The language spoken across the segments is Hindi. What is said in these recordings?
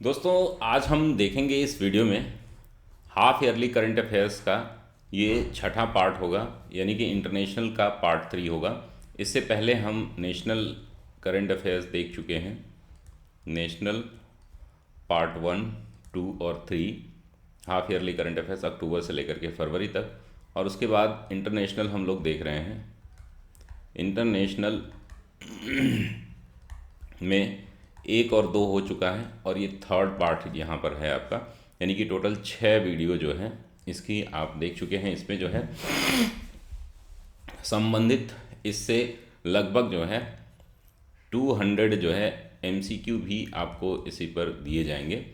दोस्तों, आज हम देखेंगे इस वीडियो में हाफ ईयरली करंट अफेयर्स का ये छठा पार्ट होगा, यानी कि इंटरनेशनल का पार्ट 3 होगा। इससे पहले हम नेशनल करंट अफेयर्स देख चुके हैं। नेशनल पार्ट 1, 2 और 3 हाफ ईयरली करंट अफेयर्स अक्टूबर से लेकर के फरवरी तक, और उसके बाद इंटरनेशनल हम लोग देख रहे हैं। इंटरनेशनल में 1 और 2 हो चुका है और ये थर्ड पार्ट यहाँ पर है आपका, यानी कि टोटल 6 वीडियो जो है इसकी आप देख चुके हैं। इसमें जो है संबंधित इससे लगभग जो है 200 जो है MCQ भी आपको इसी पर दिए जाएंगे।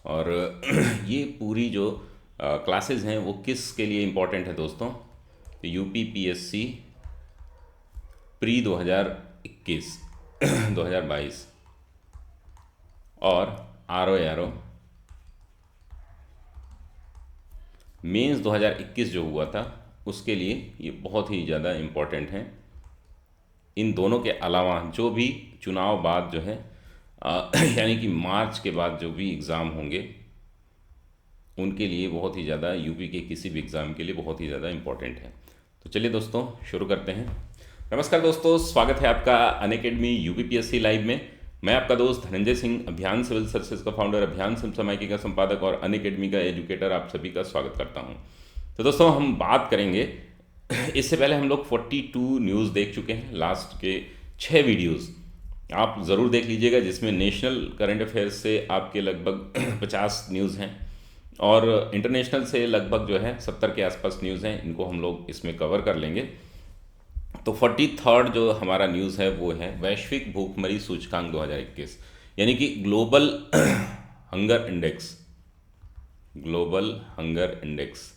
और ये पूरी जो क्लासेस हैं वो किस के लिए इम्पोर्टेंट है दोस्तों? UPPSC प्री 2021 2022 और RO मेंस 2021 जो हुआ था उसके लिए ये बहुत ही ज़्यादा इम्पोर्टेंट है। इन दोनों के अलावा जो भी चुनाव बाद जो है यानी कि मार्च के बाद जो भी एग्ज़ाम होंगे उनके लिए बहुत ही ज़्यादा, यूपी के किसी भी एग्ज़ाम के लिए बहुत ही ज़्यादा इम्पोर्टेंट है। तो चलिए दोस्तों शुरू करते हैं। नमस्कार दोस्तों, स्वागत है आपका अनअकैडमी UPPSC लाइव में। मैं आपका दोस्त धनंजय सिंह, अभियान सिविल सर्विसेज का फाउंडर, अभियान समसामयिकी का संपादक और अनअकैडमी का एजुकेटर, आप सभी का स्वागत करता हूं। तो दोस्तों हम बात करेंगे, इससे पहले हम लोग 42 न्यूज़ देख चुके हैं। लास्ट के 6 वीडियोज़ आप ज़रूर देख लीजिएगा, जिसमें नेशनल करंट अफेयर्स से आपके लगभग 50 न्यूज़ हैं और इंटरनेशनल से लगभग जो है 70 के आसपास न्यूज़ हैं। इनको हम लोग इसमें कवर कर लेंगे। तो 43rd जो हमारा न्यूज़ है वो है वैश्विक भूखमरी सूचकांक 2021, यानी कि global hunger index. Global hunger index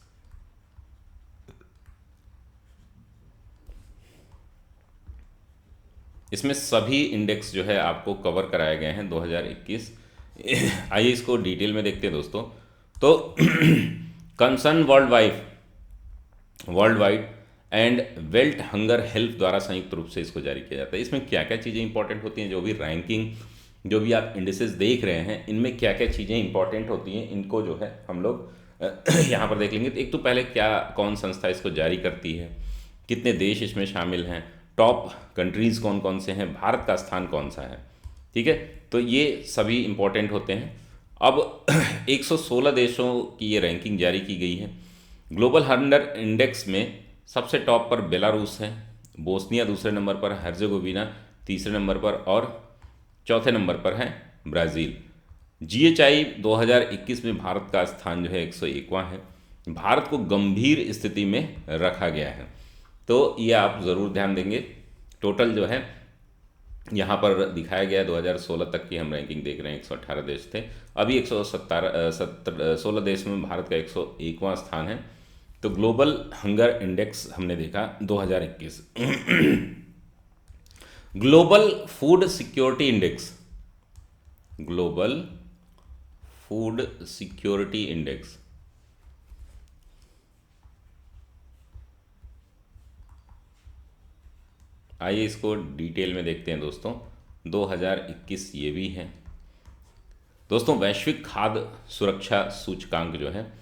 इसमें सभी इंडेक्स जो है आपको कवर कराए गए हैं 2021। आइए इसको डिटेल में देखते हैं दोस्तों। तो concern world wide and wealth hunger help द्वारा संयुक्त रूप से इसको जारी किया जाता है। इसमें क्या क्या चीज़ें इंपॉर्टेंट होती हैं, जो भी रैंकिंग, जो भी आप इंडिसेस देख रहे हैं, इनमें क्या क्या चीज़ें इंपॉर्टेंट होती हैं, इनको जो है हम लोग यहाँ पर देख लेंगे। तो एक तो पहले कौन संस्था इसको जारी करती है, कितने देश इसमें शामिल हैं, टॉप कंट्रीज़ कौन कौन से हैं, भारत का स्थान कौन सा है, ठीक है। तो ये सभी इंपॉर्टेंट होते हैं। अब 116 देशों की ये रैंकिंग जारी की गई है। ग्लोबल हंगर इंडेक्स में सबसे टॉप पर बेलारूस है, बोस्निया दूसरे नंबर पर, हर्जेगोविना तीसरे नंबर पर और चौथे नंबर पर है ब्राज़ील। GHI 2021 में भारत का स्थान जो है 101वां है। भारत को गंभीर स्थिति में रखा गया है, तो ये आप ज़रूर ध्यान देंगे। टोटल जो है यहाँ पर दिखाया गया 2016 तक की हम रैंकिंग देख रहे हैं, 118 देश थे। अभी 116 देश में भारत का 101वां स्थान है। तो ग्लोबल हंगर इंडेक्स हमने देखा 2021। Global food security index, global food security index आइए इसको डिटेल में देखते हैं दोस्तों। 2021 ये भी है दोस्तों। वैश्विक खाद्य सुरक्षा सूचकांक जो है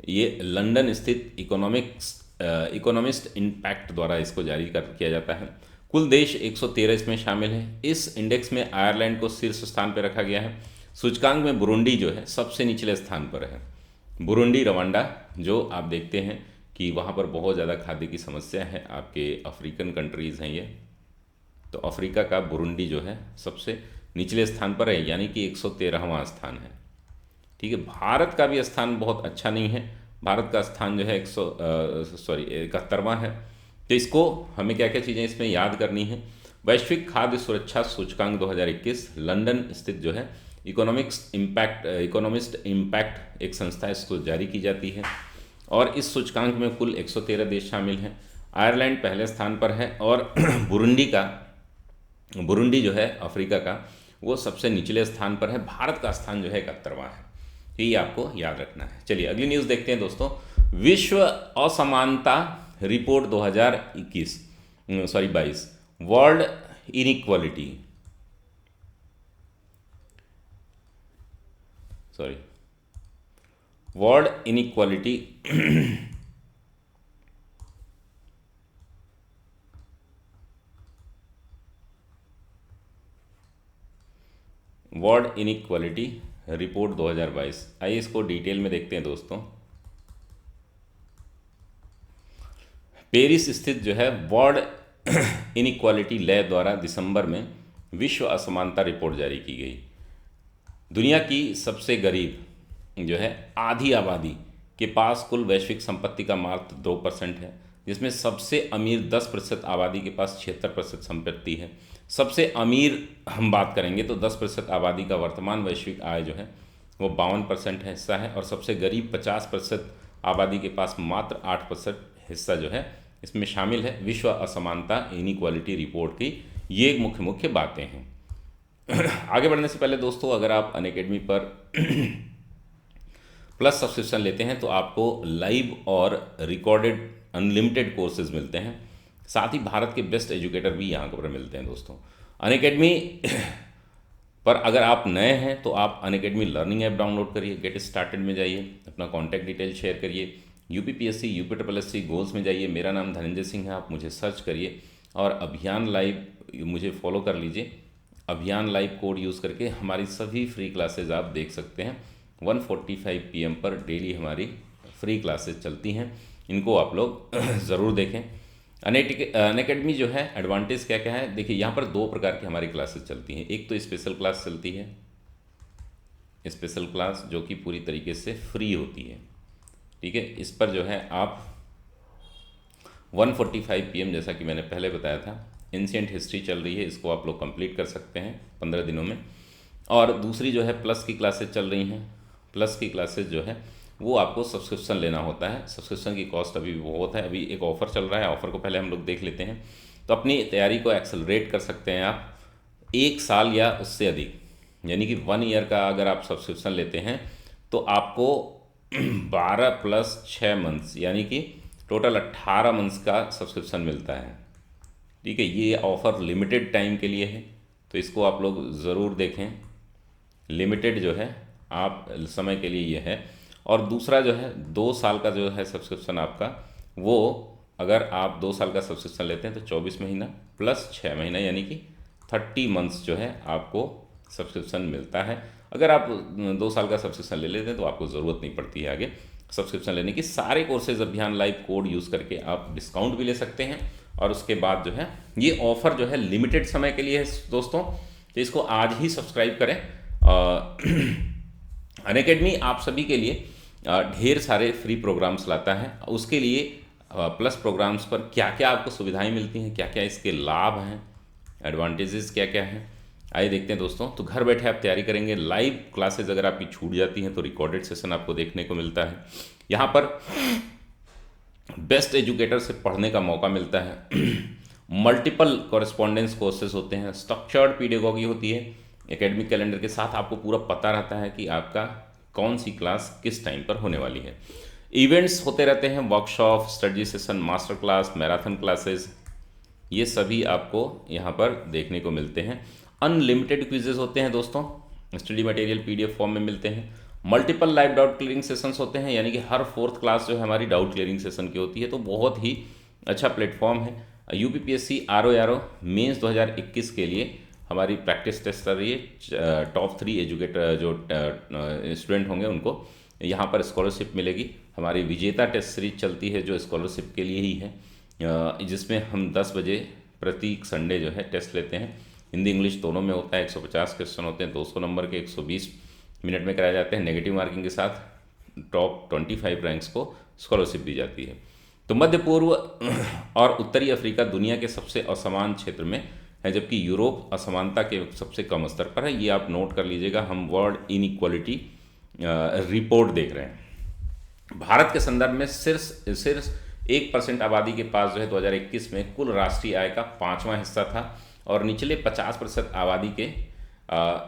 ये लंदन स्थित इकोनॉमिस्ट इम्पैक्ट द्वारा इसको जारी किया जाता है। कुल देश 113 इसमें शामिल है। इस इंडेक्स में आयरलैंड को शीर्ष स्थान पर रखा गया है। सूचकांक में बुरुंडी जो है सबसे निचले स्थान पर है। बुरुंडी, रवांडा, जो आप देखते हैं कि वहाँ पर बहुत ज़्यादा खाद्य की समस्या है, आपके अफ्रीकन कंट्रीज़ हैं ये। तो अफ्रीका का बुरुंडी जो है सबसे निचले स्थान पर है, यानी कि 113वां स्थान है, ठीक है। भारत का भी स्थान बहुत अच्छा नहीं है। भारत का स्थान जो है 71वां है। तो इसको हमें क्या क्या चीज़ें इसमें याद करनी है। वैश्विक खाद्य सुरक्षा सूचकांक 2021 लंदन स्थित जो है इकोनॉमिस्ट इम्पैक्ट एक संस्था इसको जारी की जाती है और इस सूचकांक में कुल 113 देश शामिल हैं। आयरलैंड पहले स्थान पर है और बुरुंडी जो है अफ्रीका का, वो सबसे निचले स्थान पर है। भारत का स्थान जो है 71वां है। ये आपको याद रखना है। चलिए अगली न्यूज़ देखते हैं दोस्तों। विश्व असमानता report 22, world inequality. Sorry, world inequality world inequality report 2022। आइए इसको डिटेल में देखते हैं दोस्तों। पेरिस स्थित जो है वर्ल्ड इनइक्वालिटी लैब द्वारा दिसंबर में विश्व असमानता रिपोर्ट जारी की गई। दुनिया की सबसे गरीब जो है आधी आबादी के पास कुल वैश्विक संपत्ति का मात्र 2% है, जिसमें सबसे अमीर 10% आबादी के पास 76% संपत्ति है। सबसे अमीर हम बात करेंगे तो 10% आबादी का वर्तमान वैश्विक आय जो है वो 52% हिस्सा है, और सबसे गरीब 50% आबादी के पास मात्र 8% हिस्सा जो है इसमें शामिल है। विश्व असमानता इनइक्वालिटी रिपोर्ट की ये मुख्य बातें हैं। आगे बढ़ने से पहले दोस्तों, अगर आप अनअकैडमी पर प्लस सब्सक्रिप्शन लेते हैं तो आपको लाइव और रिकॉर्डेड अनलिमिटेड कोर्सेज मिलते हैं। साथ ही भारत के बेस्ट एजुकेटर भी यहाँ पर मिलते हैं दोस्तों। अनअकैडमी पर अगर आप नए हैं तो आप अनअकैडमी लर्निंग ऐप डाउनलोड करिए, गेट स्टार्टेड में जाइए, अपना कॉन्टैक्ट डिटेल शेयर करिए, यूपीपीएससी यूपीएससी गोल्स में जाइए। मेरा नाम धनंजय सिंह है, आप मुझे सर्च करिए और अभियान लाइव मुझे फॉलो कर लीजिए। अभियान लाइव कोड यूज़ करके हमारी सभी फ्री क्लासेज आप देख सकते हैं। 1:45 PM पर डेली हमारी फ्री क्लासेज चलती हैं, इनको आप लोग ज़रूर देखें। अनअकैडमी जो है एडवांटेज क्या क्या है, देखिए यहाँ पर 2 प्रकार की हमारी क्लासेस चलती हैं। एक तो स्पेशल क्लास चलती है, स्पेशल क्लास जो कि पूरी तरीके से फ्री होती है, ठीक है। इस पर जो है आप 1:45 PM जैसा कि मैंने पहले बताया था, एंशिएंट हिस्ट्री चल रही है, इसको आप लोग कंप्लीट कर सकते हैं 15 दिनों में। और दूसरी जो है प्लस की क्लासेज चल रही हैं। प्लस की क्लासेज जो है वो आपको सब्सक्रिप्शन लेना होता है। सब्सक्रिप्शन की कॉस्ट अभी बहुत है, अभी एक ऑफ़र चल रहा है, ऑफ़र को पहले हम लोग देख लेते हैं। तो अपनी तैयारी को एक्सेलरेट कर सकते हैं आप 1 साल या उससे अधिक, यानी कि 1 ईयर का अगर आप सब्सक्रिप्शन लेते हैं तो आपको 12 + 6 मंथ्स यानी कि टोटल 18 मंथ्स का सब्सक्रिप्शन मिलता है, ठीक है। ये ऑफ़र लिमिटेड टाइम के लिए है, तो इसको आप लोग ज़रूर देखें। लिमिटेड जो है आप समय के लिए ये है। और दूसरा जो है 2 साल का जो है सब्सक्रिप्शन आपका, वो अगर आप 2 साल का सब्सक्रिप्शन लेते हैं तो 24 महीना + 6 महीना यानी कि 30 मंथ्स जो है आपको सब्सक्रिप्शन मिलता है। अगर आप 2 साल का सब्सक्रिप्शन ले लेते हैं तो आपको ज़रूरत नहीं पड़ती है आगे सब्सक्रिप्शन लेने की। सारे कोर्सेज अभियान लाइव कोड यूज़ करके आप डिस्काउंट भी ले सकते हैं। और उसके बाद जो है ये ऑफ़र जो है लिमिटेड समय के लिए है दोस्तों, तो इसको आज ही सब्सक्राइब करें। अनअकैडमी आप सभी के लिए ढेर सारे फ्री प्रोग्राम्स लाता है। उसके लिए प्लस प्रोग्राम्स पर क्या क्या आपको सुविधाएं मिलती हैं, क्या क्या इसके लाभ हैं, एडवांटेजेस क्या क्या हैं, आइए देखते हैं दोस्तों। तो घर बैठे आप तैयारी करेंगे। लाइव क्लासेज अगर आपकी छूट जाती हैं तो रिकॉर्डेड सेशन आपको देखने को मिलता है। यहाँ पर बेस्ट एजुकेटर से पढ़ने का मौका मिलता है। मल्टीपल कॉरेस्पॉन्डेंस कोर्सेज होते हैं, स्ट्रक्चर्ड पीडियोलॉजी होती है। एकेडमिक कैलेंडर के साथ आपको पूरा पता रहता है कि आपका कौन सी क्लास किस टाइम पर होने वाली है। इवेंट्स होते रहते हैं, workshop, study session, master class, marathon classes, ये सभी आपको यहाँ पर देखने को मिलते हैं। अनलिमिटेड क्विजेज होते हैं दोस्तों, स्टडी मटेरियल PDF फॉर्म में मिलते हैं। Multiple live doubt clearing sessions होते हैं, यानी कि हर 4th क्लास जो है हमारी डाउट क्लियरिंग सेशन की होती है, तो बहुत ही अच्छा प्लेटफॉर्म है। यूपीपीएससी RO मेंस 2021 के लिए हमारी प्रैक्टिस टेस्ट चल रही है। टॉप 3 एजुकेटर जो स्टूडेंट होंगे उनको यहाँ पर स्कॉलरशिप मिलेगी। हमारी विजेता टेस्ट सीरीज चलती है जो स्कॉलरशिप के लिए ही है, जिसमें हम 10 बजे प्रति संडे जो है टेस्ट लेते हैं। हिंदी इंग्लिश दोनों में होता है, 150 क्वेश्चन होते हैं, 200 नंबर के, 120 मिनट में कराए जाते हैं। नेगेटिव मार्किंग के साथ टॉप 25 रैंक्स को स्कॉलरशिप दी जाती है। तो मध्य पूर्व और उत्तरी अफ्रीका दुनिया के सबसे असमान क्षेत्र में है, जबकि यूरोप असमानता के सबसे कम स्तर पर है। ये आप नोट कर लीजिएगा। हम वर्ल्ड इनइक्वालिटी रिपोर्ट देख रहे हैं। भारत के संदर्भ में सिर्फ 1% आबादी के पास जो है 2021 में कुल राष्ट्रीय आय का 5वां हिस्सा था, और निचले 50% आबादी के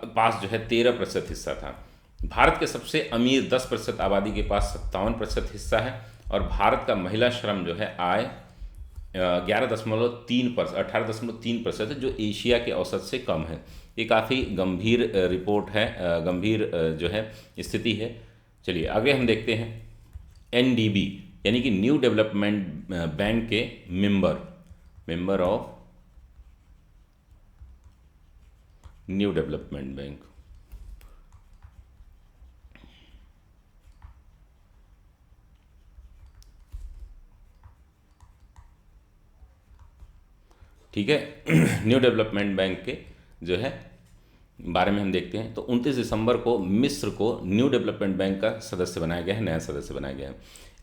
पास जो है 13% हिस्सा था। भारत के सबसे अमीर 10% आबादी के पास 57% हिस्सा है, और भारत का महिला श्रम जो है आय 18.3% है, जो एशिया के औसत से कम है। ये काफ़ी गंभीर रिपोर्ट है, गंभीर जो है स्थिति है। चलिए आगे हम देखते हैं एनडीबी यानी कि न्यू डेवलपमेंट बैंक के member of new development bank. ठीक है न्यू डेवलपमेंट बैंक के जो है बारे में हम देखते हैं। तो 29 दिसंबर को मिस्र को न्यू डेवलपमेंट बैंक का सदस्य बनाया गया है, नया सदस्य बनाया गया है।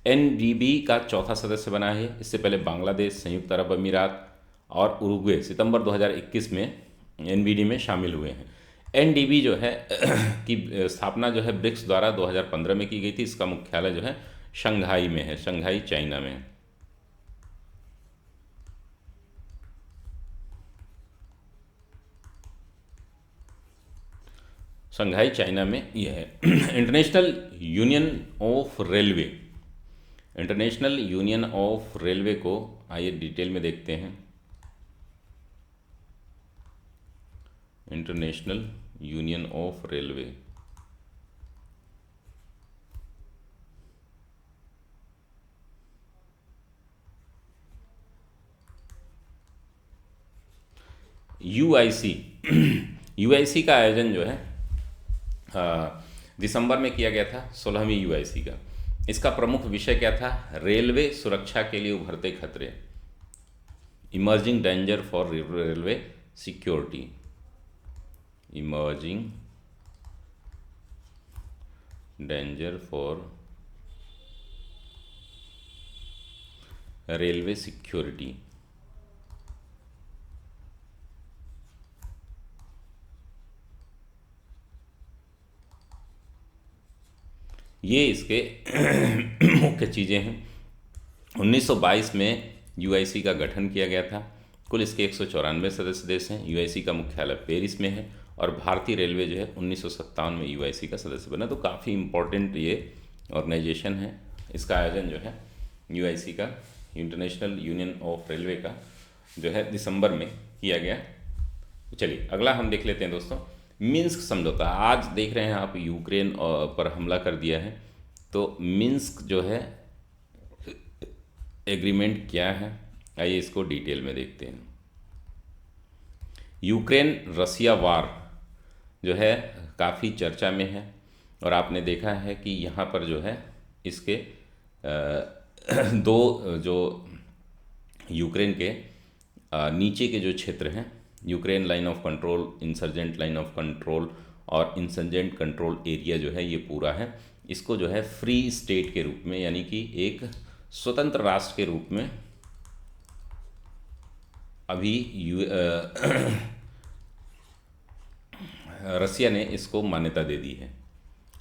एनडीबी का चौथा सदस्य बना है। इससे पहले बांग्लादेश, संयुक्त अरब अमीरात और उरुग्वे सितंबर 2021 में एनबीडी में शामिल हुए हैं। एनडीबी जो है की स्थापना जो है ब्रिक्स द्वारा 2015 में की गई थी। इसका मुख्यालय जो है शंघाई में है, शंघाई चाइना में है। शंघाई चाइना में यह है। International union of railway, international union of railway को आइए डिटेल में देखते हैं। International union of railway UIC UIC का आयोजन जो है दिसंबर में किया गया था, 16वीं यूआईसी का। इसका प्रमुख विषय क्या था? रेलवे सुरक्षा के लिए उभरते खतरे, emerging danger for railway security, emerging danger for railway security. ये इसके मुख्य चीज़ें हैं। 1922 में यूआईसी का गठन किया गया था। कुल इसके 194 सदस्य देश हैं। यूआईसी का मुख्यालय पेरिस में है और भारतीय रेलवे जो है 1957 में यूआईसी का सदस्य बना। तो काफ़ी इम्पोर्टेंट ये ऑर्गेनाइजेशन है। इसका आयोजन जो है यूआईसी का, इंटरनेशनल यूनियन ऑफ रेलवे का जो है दिसंबर में किया गया। चलिए अगला हम देख लेते हैं दोस्तों, मिन्स्क समझौता। आज देख रहे हैं आप यूक्रेन पर हमला कर दिया है, तो मिन्स्क जो है एग्रीमेंट क्या है, आइए इसको डिटेल में देखते हैं। यूक्रेन रसिया वार जो है काफ़ी चर्चा में है और आपने देखा है कि यहाँ पर जो है इसके दो जो यूक्रेन के नीचे के जो क्षेत्र हैं, Ukraine line of control, insurgent line of control और इंसर्जेंट कंट्रोल एरिया जो है ये पूरा है, इसको जो है फ्री स्टेट के रूप में यानी कि एक स्वतंत्र राष्ट्र के रूप में अभी रसिया ने इसको मान्यता दे दी है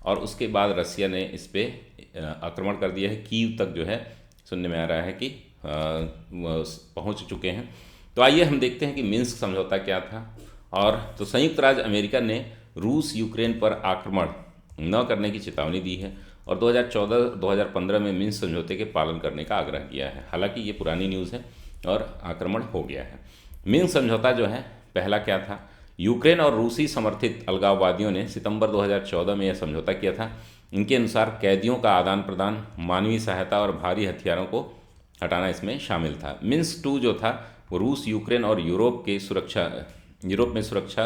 और उसके बाद रसिया ने इस पर आक्रमण कर दिया है। कीव तक जो है सुनने में आ रहा है कि पहुंच चुके हैं। तो आइए हम देखते हैं कि मिन्स्क समझौता क्या था। और तो संयुक्त राज्य अमेरिका ने रूस यूक्रेन पर आक्रमण न करने की चेतावनी दी है और 2014-2015 में मिन्स्क समझौते के पालन करने का आग्रह किया है। हालांकि ये पुरानी न्यूज़ है और आक्रमण हो गया है। मिन्स्क समझौता जो है पहला क्या था? यूक्रेन और रूसी समर्थित अलगाववादियों ने सितंबर 2014 में यह समझौता किया था। इनके अनुसार कैदियों का आदान प्रदान, मानवीय सहायता और भारी हथियारों को हटाना इसमें शामिल था। मिन्स्क 2 जो था वो रूस, यूक्रेन और यूरोप में सुरक्षा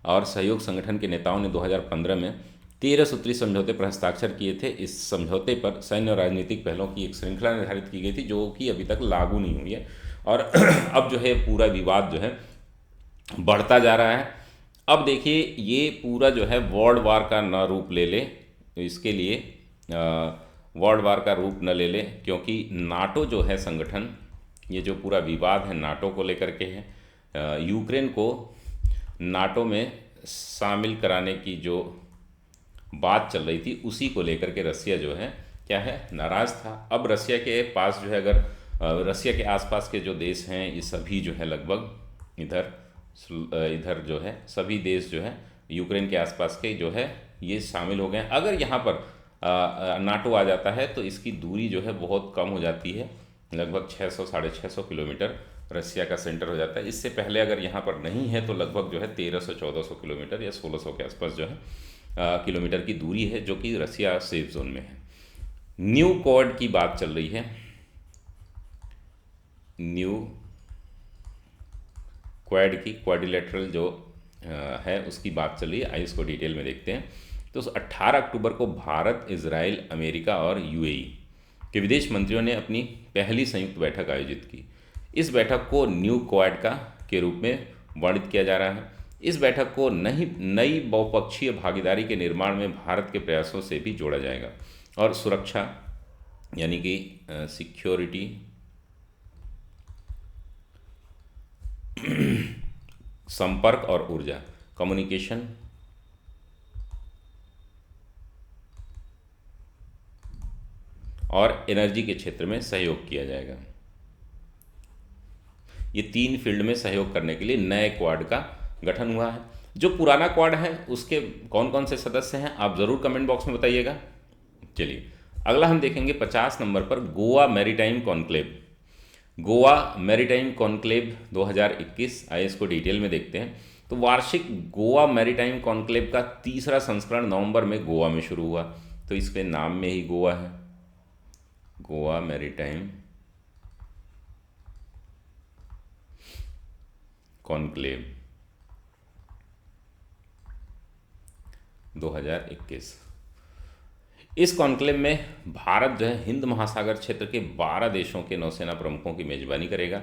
और सहयोग संगठन के नेताओं ने 2015 में 13 सूत्री समझौते पर हस्ताक्षर किए थे। इस समझौते पर सैन्य और राजनीतिक पहलों की एक श्रृंखला निर्धारित की गई थी जो कि अभी तक लागू नहीं हुई है और अब जो है पूरा विवाद जो है बढ़ता जा रहा है। अब देखिए ये पूरा जो है वर्ल्ड वार का न रूप ले ले, तो इसके लिए वर्ल्ड वार का रूप न ले ले, क्योंकि नाटो जो है संगठन, ये जो पूरा विवाद है नाटो को लेकर के है। यूक्रेन को नाटो में शामिल कराने की जो बात चल रही थी उसी को लेकर के रसिया जो है क्या है, नाराज़ था। अब रसिया के पास जो है, अगर रसिया के आसपास के जो देश हैं ये सभी जो है लगभग इधर जो है सभी देश जो है यूक्रेन के आसपास के जो है ये शामिल हो गए हैं। अगर यहाँ पर नाटो आ जाता है तो इसकी दूरी जो है बहुत कम हो जाती है, लगभग 600-650 किलोमीटर रसिया का सेंटर हो जाता है। इससे पहले अगर यहाँ पर नहीं है तो लगभग जो है 1300-1400 किलोमीटर या 1600 के आसपास जो है किलोमीटर की दूरी है, जो कि रसिया सेफ जोन में है। न्यू क्वाड की बात चल रही है, न्यू क्वाड की, क्वाड्रिलेटरल जो है उसकी बात चल रही है। आइए इसको डिटेल में देखते हैं। तो 18 अक्टूबर को भारत, इजराइल, अमेरिका और यूएई के विदेश मंत्रियों ने अपनी पहली संयुक्त बैठक आयोजित की। इस बैठक को न्यू क्वाड का के रूप में वर्णित किया जा रहा है। इस बैठक को नई बहुपक्षीय भागीदारी के निर्माण में भारत के प्रयासों से भी जोड़ा जाएगा और सुरक्षा यानी कि सिक्योरिटी, संपर्क और ऊर्जा, कम्युनिकेशन और एनर्जी के क्षेत्र में सहयोग किया जाएगा। ये 3 फील्ड में सहयोग करने के लिए नए क्वाड का गठन हुआ है। जो पुराना क्वाड है उसके कौन कौन से सदस्य हैं आप ज़रूर कमेंट बॉक्स में बताइएगा। चलिए अगला हम देखेंगे 50 नंबर पर Goa maritime conclave. Goa maritime conclave 2021, आइए इसको डिटेल में देखते हैं। तो वार्षिक गोवा मैरीटाइम कॉन्क्लेव का तीसरा संस्करण नवंबर में गोवा में शुरू हुआ। तो इसके नाम में ही गोवा है, गोवा मैरीटाइम कॉन्क्लेव 2021। इस कॉन्क्लेव में भारत जो है हिंद महासागर क्षेत्र के 12 देशों के नौसेना प्रमुखों की मेजबानी करेगा।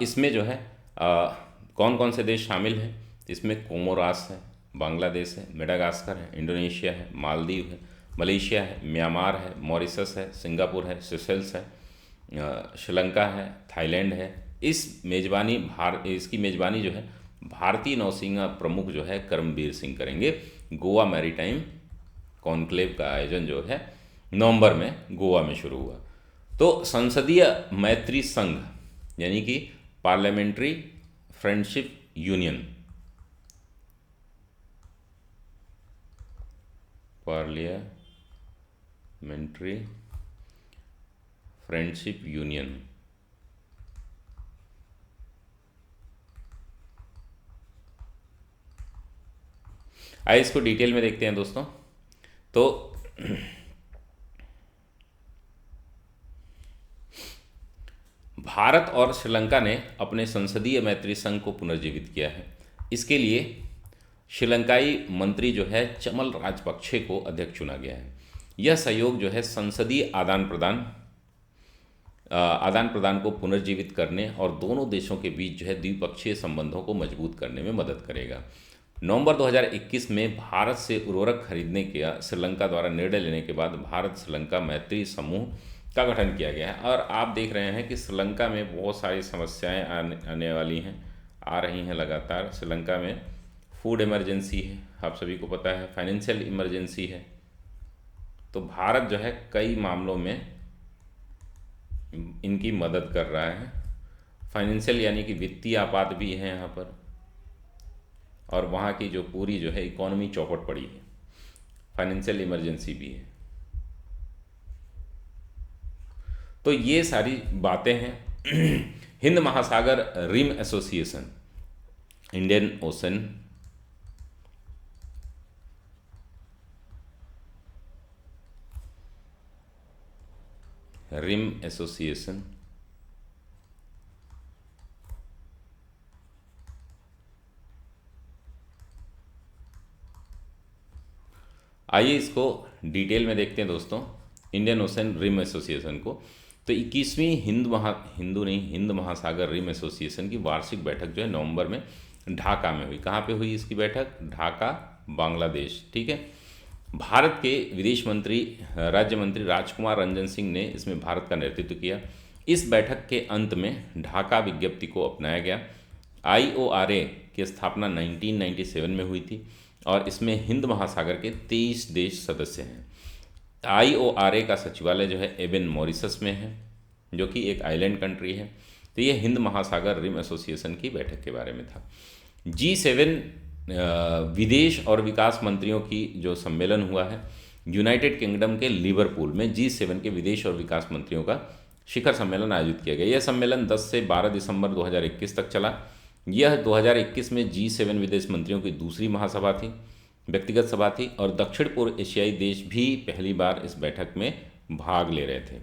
इसमें जो है कौन कौन से देश शामिल हैं? इसमें कोमोरास है, बांग्लादेश है, मेडागास्कर है, इंडोनेशिया है, मालदीव है, मलेशिया है, म्यांमार है, मॉरिशस है, सिंगापुर है, सेशेल्स है, श्रीलंका है, थाईलैंड है। इसकी मेजबानी जो है भारतीय नौसेना प्रमुख जो है करमबीर सिंह करेंगे। गोवा मैरीटाइम कॉन्क्लेव का आयोजन जो है नवंबर में गोवा में शुरू हुआ। तो संसदीय मैत्री संघ यानी कि parliamentary friendship union, parliamentary friendship union आइए इसको डिटेल में देखते हैं दोस्तों। तो भारत और श्रीलंका ने अपने संसदीय मैत्री संघ को पुनर्जीवित किया है। इसके लिए श्रीलंकाई मंत्री जो है चमल राजपक्षे को अध्यक्ष चुना गया है। यह सहयोग जो है संसदीय आदान प्रदान को पुनर्जीवित करने और दोनों देशों के बीच जो है द्विपक्षीय संबंधों को मजबूत करने में मदद करेगा। नवंबर 2021 में भारत से उर्वरक खरीदने का श्रीलंका द्वारा निर्णय लेने के बाद भारत श्रीलंका मैत्री समूह का गठन किया गया है। और आप देख रहे हैं कि श्रीलंका में बहुत सारी समस्याएं आने वाली हैं, आ रही हैं लगातार। श्रीलंका में फूड इमरजेंसी है, आप सभी को पता है, फाइनेंशियल इमरजेंसी है। तो भारत जो है कई मामलों में इनकी मदद कर रहा है। फाइनेंशियल यानी कि वित्तीय आपात भी है यहाँ पर, और वहाँ की जो पूरी जो है इकोनॉमी चौपट पड़ी है, फाइनेंशियल इमरजेंसी भी है। तो ये सारी बातें हैं। हिंद महासागर rim association, Indian ocean rim association आइए इसको डिटेल में देखते हैं दोस्तों, इंडियन ओशन रिम एसोसिएशन को। तो 21वीं हिंद महासागर रिम एसोसिएशन की वार्षिक बैठक जो है नवंबर में ढाका में हुई। कहाँ पे हुई इसकी बैठक? ढाका, बांग्लादेश। ठीक है। भारत के विदेश मंत्री राज्य मंत्री राजकुमार रंजन सिंह ने इसमें भारत का नेतृत्व किया। इस बैठक के अंत में ढाका विज्ञप्ति को अपनाया गया। IORA की स्थापना 1997 में हुई थी और इसमें हिंद महासागर के 23 देश सदस्य हैं। IORA का सचिवालय जो है एबन मॉरिशस में है, जो कि एक आइलैंड कंट्री है। तो ये हिंद महासागर रिम एसोसिएशन की बैठक के बारे में था। G7 विदेश और विकास मंत्रियों की जो सम्मेलन हुआ है यूनाइटेड किंगडम के लिवरपूल में, G7 के विदेश और विकास मंत्रियों का शिखर सम्मेलन आयोजित किया गया। यह सम्मेलन 10 से 12 दिसंबर 2021 तक चला। यह 2021 में G7 विदेश मंत्रियों की दूसरी महासभा थी, व्यक्तिगत सभा थी, और दक्षिण पूर्व एशियाई देश भी पहली बार इस बैठक में भाग ले रहे थे।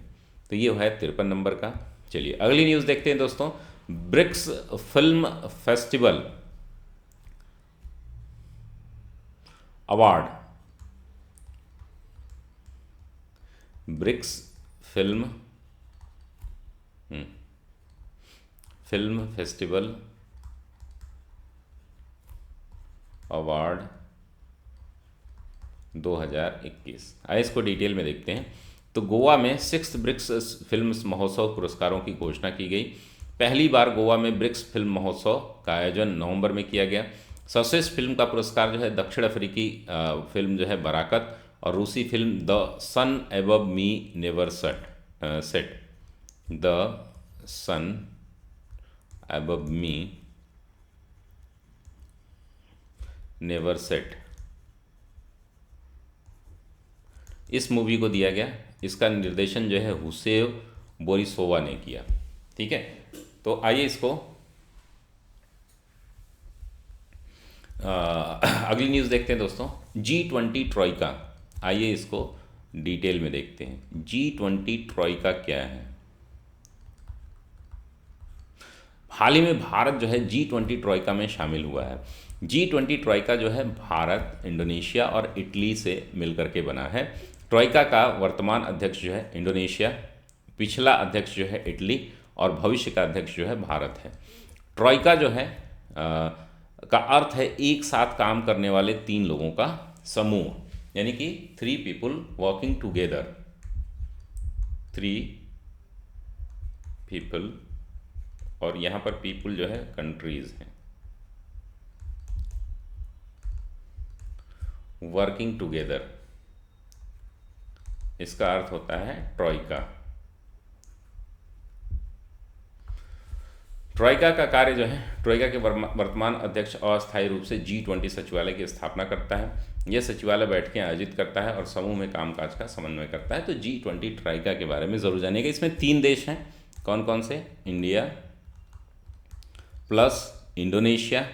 तो ये है 53 नंबर का। चलिए अगली न्यूज़ देखते हैं दोस्तों। BRICS film festival award, BRICS film festival award 2021। आइए इसको डिटेल में देखते हैं। तो गोवा में 6th ब्रिक्स फिल्म महोत्सव पुरस्कारों की घोषणा की गई। पहली बार गोवा में ब्रिक्स फिल्म महोत्सव का आयोजन नवंबर में किया गया। सर्वश्रेष्ठ फिल्म का पुरस्कार जो है दक्षिण अफ्रीकी फिल्म जो है बराकत और रूसी film the sun above me never set the sun above me never set, इस मूवी को दिया गया। इसका निर्देशन जो है हुसेव बोरिसोवा ने किया। ठीक है, तो आइए इसको अगली न्यूज़ देखते हैं दोस्तों। G20 ट्रॉइका, आइए इसको डिटेल में देखते हैं। G20 ट्रॉइका क्या है? हाल ही में भारत जो है G20 ट्रॉइका में शामिल हुआ है। G20 ट्रॉइका जो है भारत, इंडोनेशिया और इटली से मिलकर के बना है। ट्रॉइका का वर्तमान अध्यक्ष जो है इंडोनेशिया, पिछला अध्यक्ष जो है इटली और भविष्य का अध्यक्ष जो है भारत है। ट्रॉइका जो है का अर्थ है एक साथ काम करने वाले 3 लोगों का समूह, यानी कि 3 people वर्किंग टुगेदर, 3 people, और यहाँ पर पीपल जो है कंट्रीज हैं, वर्किंग टुगेदर, इसका अर्थ होता है ट्रॉइका। ट्रॉइका का कार्य जो है, ट्रॉइका के वर्तमान अध्यक्ष अस्थायी रूप से G20 सचिवालय की स्थापना करता है। यह सचिवालय बैठकें आयोजित करता है और समूह में कामकाज का समन्वय करता है। तो G20 ट्रॉइका के बारे में जरूर जानिएगा। इसमें 3 देश हैं, कौन कौन से? इंडिया प्लस इंडोनेशिया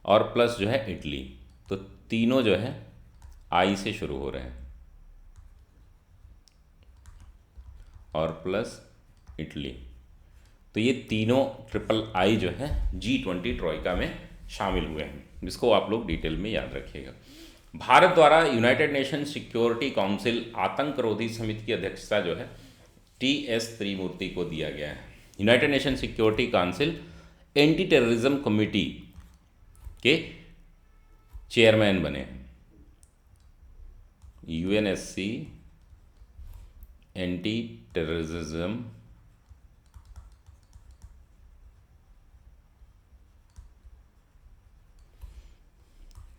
और प्लस जो है इटली। तो तीनों जो है आई से शुरू हो रहे हैं और प्लस इटली। तो ये तीनों III जो है G20 ट्रॉइका में शामिल हुए हैं, जिसको आप लोग डिटेल में याद रखिएगा। भारत द्वारा यूनाइटेड नेशन सिक्योरिटी काउंसिल आतंकरोधी समिति की अध्यक्षता जो है TS त्रिमूर्ति को दिया गया है। United nation security council anti terrorism committee के चेयरमैन बने हैं। UNSC एंटी टेररिज्म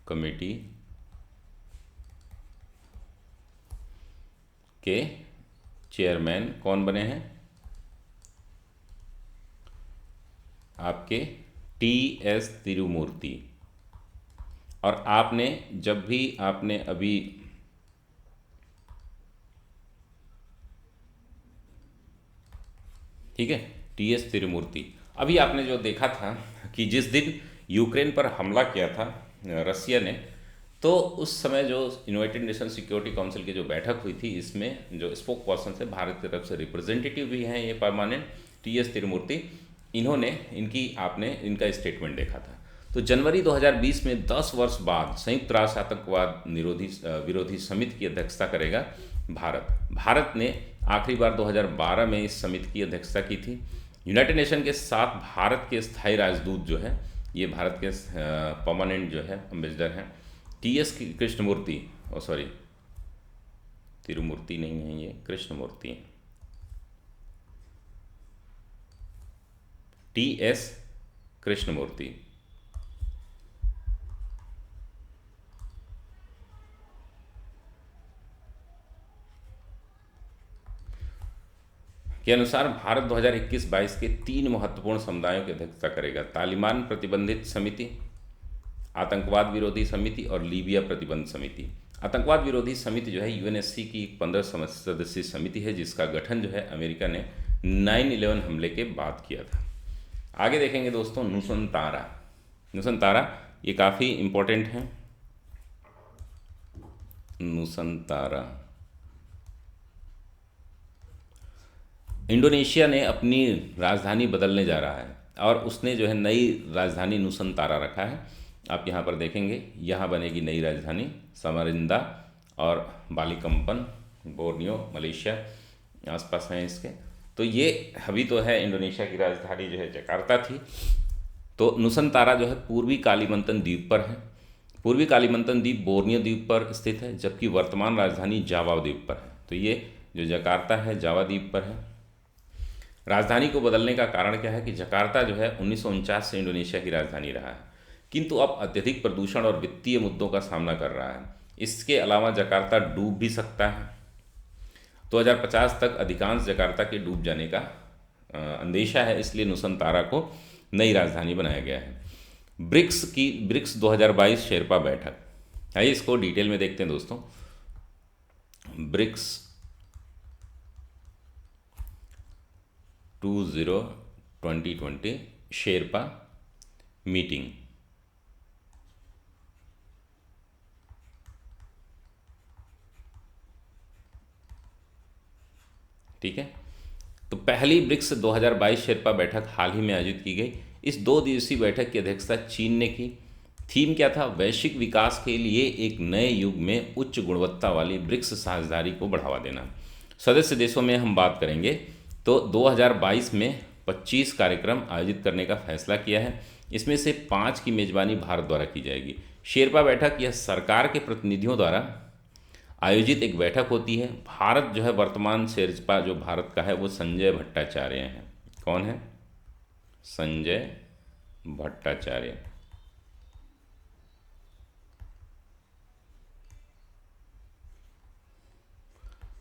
कमेटी के चेयरमैन कौन बने हैं? आपके TS तिरुमूर्ति। और आपने जब भी आपने अभी ठीक है, TS तिरुमूर्ति, अभी आपने जो देखा था कि जिस दिन यूक्रेन पर हमला किया था रसिया ने, तो उस समय जो यूनाइटेड नेशन सिक्योरिटी काउंसिल की जो बैठक हुई थी, इसमें जो स्पोक पर्सन से भारत की तरफ से रिप्रेजेंटेटिव भी हैं ये परमानेंट TS तिरुमूर्ति, इन्होंने आपने इनका स्टेटमेंट देखा था। तो जनवरी 2020 में 10 वर्ष बाद संयुक्त राष्ट्र आतंकवाद विरोधी समिति की अध्यक्षता करेगा भारत ने आखिरी बार 2012 में इस समिति की अध्यक्षता की थी। यूनाइटेड नेशन के साथ भारत के स्थायी राजदूत जो है, ये भारत के परमानेंट जो है एम्बेसडर हैं TS कृष्णमूर्ति, सॉरी तिरुमूर्ति नहीं है, ये कृष्णमूर्ति हैं, TS कृष्णमूर्ति। के अनुसार भारत 2021-22 के 3 महत्वपूर्ण समुदायों की अध्यक्षता करेगा: तालिबान प्रतिबंधित समिति, आतंकवाद विरोधी समिति और लीबिया प्रतिबंध समिति। आतंकवाद विरोधी समिति जो है UNSC की 15 सदस्यीय समिति है, जिसका गठन जो है अमेरिका ने 9/11 हमले के बाद किया था। आगे देखेंगे दोस्तों नुसंतारा। नुसंतारा ये काफ़ी इम्पोर्टेंट है। नुसंतारा इंडोनेशिया ने अपनी राजधानी बदलने जा रहा है और उसने जो है नई राजधानी नुसंतारा रखा है। आप यहाँ पर देखेंगे, यहाँ बनेगी नई राजधानी समारिंदा और बालिकम्पन, बोर्नियो, मलेशिया आसपास हैं इसके। तो ये अभी तो है इंडोनेशिया की राजधानी जो है जकार्ता थी। तो नुसंतारा जो है पूर्वी कालीमंतन द्वीप पर है। पूर्वी कालीमंतन द्वीप बोर्नियो द्वीप पर स्थित है, जबकि वर्तमान राजधानी जावा द्वीप पर है। तो ये जो जकार्ता है जावा द्वीप पर है। राजधानी को बदलने का कारण क्या है कि जकार्ता जो है 1949 से इंडोनेशिया की राजधानी रहा है, किंतु अब अत्यधिक प्रदूषण और वित्तीय मुद्दों का सामना कर रहा है। इसके अलावा जकार्ता डूब भी सकता है। 2050 तक अधिकांश जकार्ता के डूब जाने का अंदेशा है, इसलिए नुसंतारा को नई राजधानी बनाया गया है। ब्रिक्स 2022 शेरपा बैठक, आइए इसको डिटेल में देखते हैं दोस्तों। BRICS 2020 sherpa meeting. ठीक है, तो पहली ब्रिक्स 2022 शेरपा बैठक हाल ही में आयोजित की गई। इस 2 दिवसीय बैठक की अध्यक्षता चीन ने की। थीम क्या था? वैश्विक विकास के लिए एक नए युग में उच्च गुणवत्ता वाली ब्रिक्स साझेदारी को बढ़ावा देना। सदस्य देशों में हम बात करेंगे तो 2022 में 25 कार्यक्रम आयोजित करने का फैसला किया है। इसमें से 5 की मेजबानी भारत द्वारा की जाएगी। शेरपा बैठक यह सरकार के प्रतिनिधियों द्वारा आयोजित एक बैठक होती है। भारत जो है वर्तमान शेरपा जो भारत का है वो संजय भट्टाचार्य हैं। कौन है? संजय भट्टाचार्य।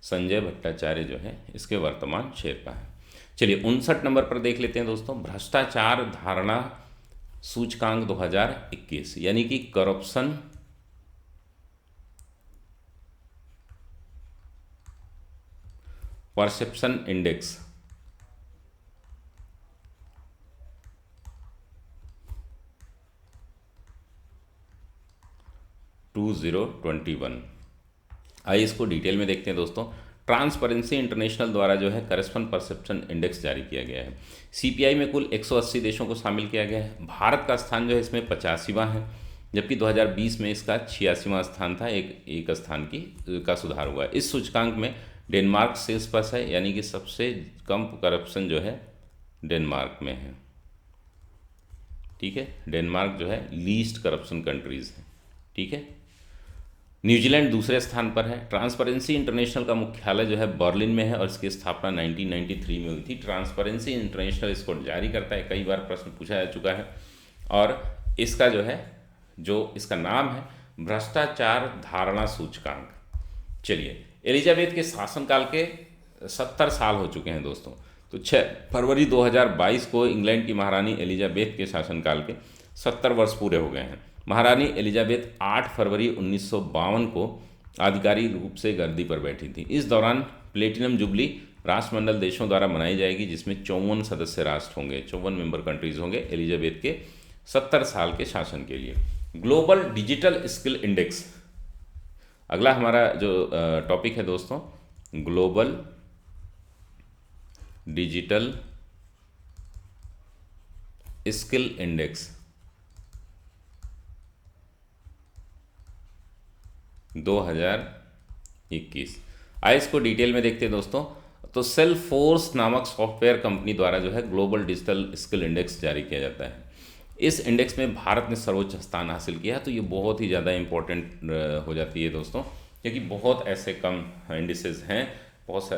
संजय भट्टाचार्य जो है इसके वर्तमान शेरपा है। चलिए 59 नंबर पर देख लेते हैं दोस्तों, भ्रष्टाचार धारणा सूचकांक 2021, यानी कि करप्शन परसेप्शन इंडेक्स 2021। आइए इसको डिटेल में देखते हैं दोस्तों। ट्रांसपेरेंसी इंटरनेशनल द्वारा जो है करस्पॉन्ड परसेप्शन इंडेक्स जारी किया गया है। सीपीआई में कुल 180 देशों को शामिल किया गया है। भारत का स्थान जो है इसमें 85वां है, जबकि 2020 में इसका 86वां स्थान था। एक स्थान का सुधार हुआ है। इस सूचकांक में डेनमार्क शीर्ष पर है, यानी कि सबसे कम करप्शन जो है डेनमार्क में है। ठीक है, डेनमार्क जो है लीस्ट करप्शन कंट्रीज है। ठीक है, न्यूजीलैंड दूसरे स्थान पर है। ट्रांसपेरेंसी इंटरनेशनल का मुख्यालय जो है बर्लिन में है और इसकी स्थापना 1993 में हुई थी। ट्रांसपेरेंसी इंटरनेशनल इसको जारी करता है, कई बार प्रश्न पूछा जा चुका है। और इसका जो है इसका नाम है भ्रष्टाचार धारणा सूचकांक। चलिए, एलिजाबेथ के शासनकाल के 70 साल हो चुके हैं दोस्तों। तो 6 फरवरी 2022 को इंग्लैंड की महारानी एलिजाबेथ के शासनकाल के 70 वर्ष पूरे हो गए हैं। महारानी एलिजाबेथ 8 फरवरी 1952 को आधिकारिक रूप से गद्दी पर बैठी थी। इस दौरान प्लेटिनम जुबली राष्ट्रमंडल देशों द्वारा मनाई जाएगी, जिसमें 54 सदस्य राष्ट्र होंगे, 54 मेंबर कंट्रीज होंगे एलिजाबेथ के 70 साल के शासन के लिए। ग्लोबल डिजिटल स्किल इंडेक्स अगला हमारा जो टॉपिक है दोस्तों, ग्लोबल डिजिटल स्किल इंडेक्स 2021। आइए इसको डिटेल में देखते हैं दोस्तों। तो सेल्फोर्स नामक सॉफ्टवेयर कंपनी द्वारा जो है ग्लोबल डिजिटल स्किल इंडेक्स जारी किया जाता है। इस इंडेक्स में भारत ने सर्वोच्च स्थान हासिल किया है। तो ये बहुत ही ज़्यादा इम्पोर्टेंट हो जाती है दोस्तों, क्योंकि बहुत ऐसे कम इंडिसेस हैं, बहुत